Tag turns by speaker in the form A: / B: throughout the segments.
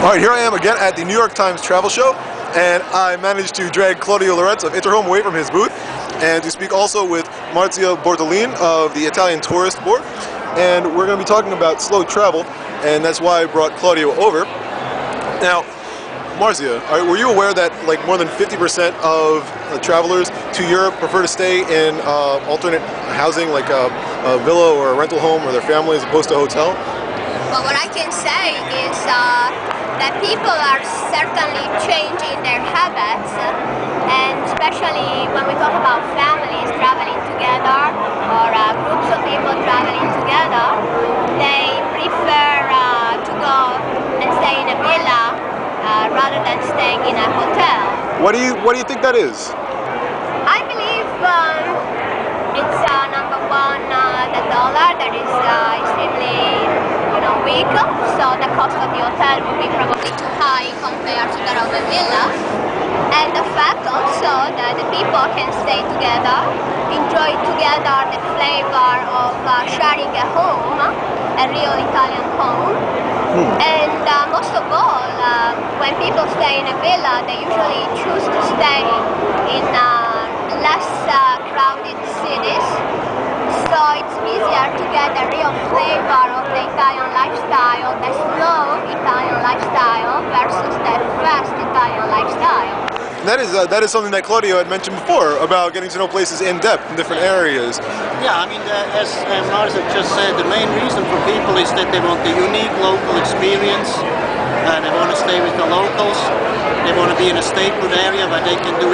A: All right, here I am again at the New York Times Travel Show, and I managed to drag Claudio Lorenz of Interhome away from his booth, and to speak also with Marzia Bortolin of the Italian Tourist Board. And we're going to be talking about slow travel, and that's why I brought Claudio over. Now, Marzia, were you aware that like more than 50% of travelers to Europe prefer to stay in alternate housing, like a villa or a rental home or their family, as opposed to a hotel?
B: Well, what I can say is that people are certainly changing their habits, and especially when we talk about families traveling together or groups of people traveling together, they prefer to go and stay in a villa rather than staying in a hotel.
A: What do you think that is?
B: I believe it's number one, the dollar that is extremely weak, so the cost of the hotel would be probably too high compared to that of a villa. And the fact also that the people can stay together, enjoy together the flavor of sharing a home, a real Italian home. And most of all, when people stay in a villa, they usually choose to stay in less crowded cities. So it's easier to get a real flavor of the Italian lifestyle, the slow Italian lifestyle versus the fast Italian lifestyle.
A: That is something that Claudio had mentioned before about getting to know places in depth in different areas.
C: Yeah, I mean, as Marzia just said, the main reason for people is that they want the unique local experience. They want to stay with the locals. They want to be in a state put area where they can do,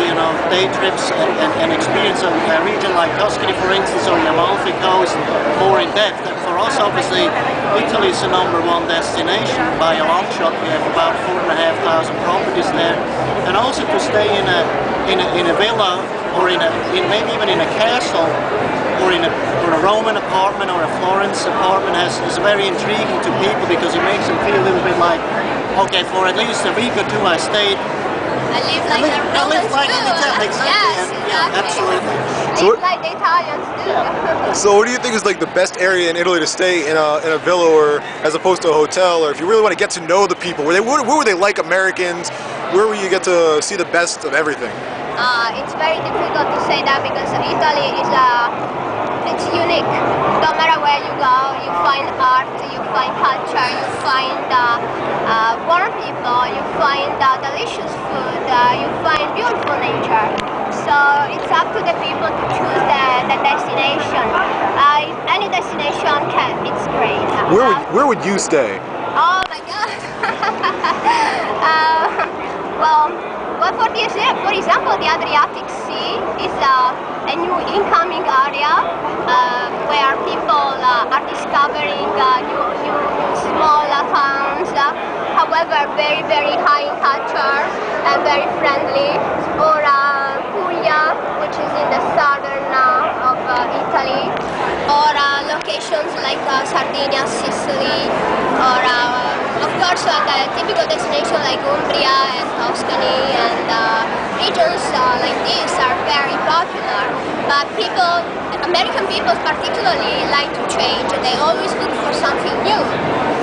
C: day trips and experience a region like Tuscany, for instance, or the Amalfi Coast more in depth. And for us, obviously, Italy is the #1 destination by a long shot. We have about 4,500 properties there, and also to stay in a villa or maybe even in a castle or in a Roman apartment or a Florence apartment is very intriguing to people because it makes them feel a little bit like, okay, for at least a week or two I stayed.
B: I live like the Romans do.
C: Exactly.
B: Yes,
C: Yeah, absolutely.
B: Live like the Italians do.
A: So what do you think is like the best area in Italy to stay in a villa, or as opposed to a hotel, or if you really want to get to know the people, where were they like Americans? Where will you get to see the best of everything?
B: It's very difficult to say that because Italy is it's unique. No matter where you go, you find art, you find culture, you find warm people, you find delicious food, you find beautiful nature. So it's up to the people to choose the destination. Any destination it's great.
A: Where would you stay?
B: Oh my God. Well, for example, the Adriatic Sea is a new incoming area where people are discovering new small towns, however very, very high in culture and very friendly. Or Puglia, which is in the southern of Italy. Or locations like Sardinia, Sicily, or of course the typical destination like Umbria and Tuscany, and regions like these are very popular. But American people particularly like to change. They always look for something new.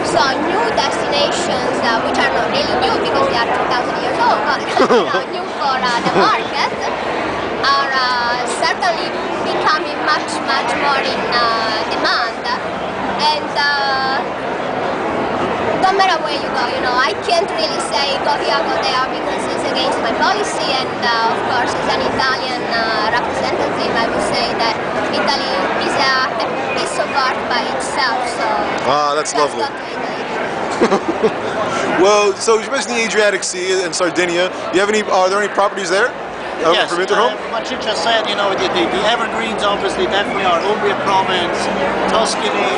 B: So new destinations, which are not really new because they are 2,000 years old, but new for the market, are certainly becoming much, much more in demand. And no matter where you go, I can't really say go here, go there because it's against my policy. And of course, as an Italian representative, I would say that Italy is a piece of art by itself. So
A: that's lovely. Well, so you mentioned the Adriatic Sea and Sardinia. Are there any properties there?
C: Yes,
A: from Interhome?
C: what you just said, the evergreens obviously definitely are Umbria province, Tuscany,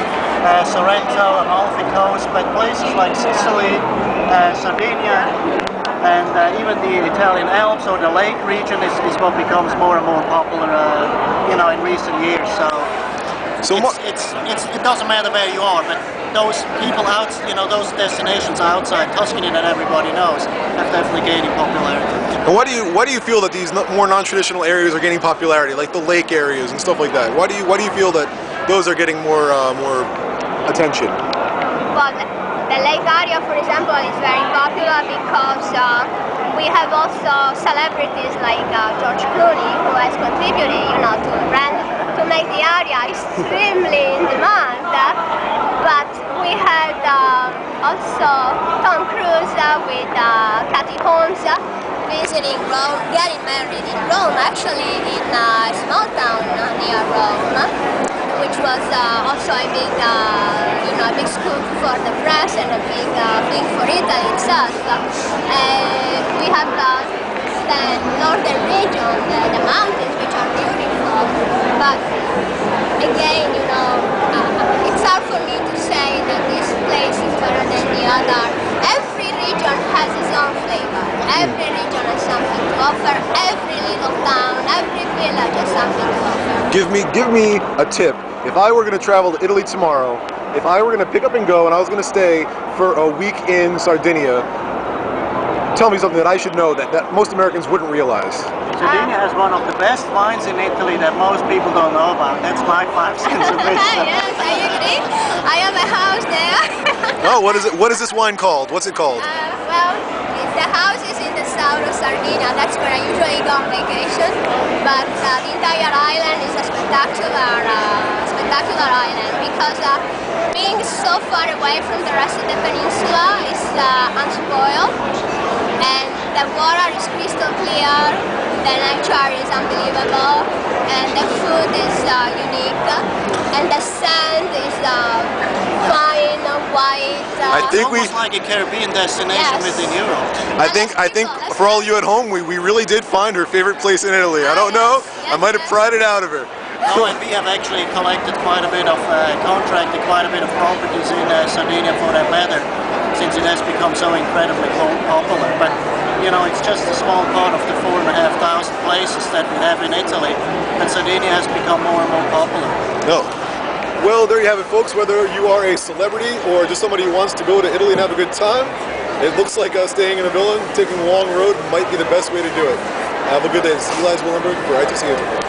C: Sorrento, Amalfi Coast, but places like Sicily, Sardinia, and even the Italian Alps or the lake region is what becomes more and more popular, in recent years. So it doesn't matter where you are, but those people those destinations outside Tuscany that everybody knows have definitely gaining popularity.
A: And why do you feel that these more non-traditional areas are gaining popularity, like the lake areas and stuff like that? Why do you feel that those are getting more attention?
B: Well, the lake area, for example, is very popular. because we have also celebrities like George Clooney, who has contributed, to make the area extremely in demand. But we had also Tom Cruise with Katie Holmes visiting Rome, getting married in Rome, actually in a small town near Rome, which was also a big, a big scoop for the press and a big thing for Italy itself. We have the northern region, the mountains, which are beautiful, but again, it's hard for me to say that this place is better than the other. Every region has its own flavor. Every region has something to offer. Every little town, every village has something to offer.
A: Give me a tip. If I were going to travel to Italy tomorrow, if I were going to pick up and go and I was going to stay for a week in Sardinia, tell me something that I should know that most Americans wouldn't realize.
C: Sardinia has one of the best wines in Italy that most people don't know about. That's my 5 cents a bit.
B: Yes, I agree. I have a house there.
A: Oh, what is it? What is this wine called? What's it called?
B: Well, the house is in the south of Sardinia. That's where I usually go on vacation. But the entire island is a spectacular island because being so far away from the rest of the peninsula is unspoiled, and the water is crystal clear. The nature is unbelievable, and the food is unique, and the sand is fine, white.
C: Almost like a Caribbean destination within Europe.
A: I think for all you at home, we really did find her favorite place in Italy. I don't know. I might have pried it out of her.
C: Oh, and we have actually contracted quite a bit of properties in Sardinia for that matter, since it has become so incredibly popular. But it's just a small part of the 4,500 places that we have in Italy, and Sardinia has become more and more popular.
A: No. Well, there you have it, folks. Whether you are a celebrity or just somebody who wants to go to Italy and have a good time, it looks like staying in a villa and taking a long road might be the best way to do it. Have a good day. This is Eli Willenberg for ITC Interview.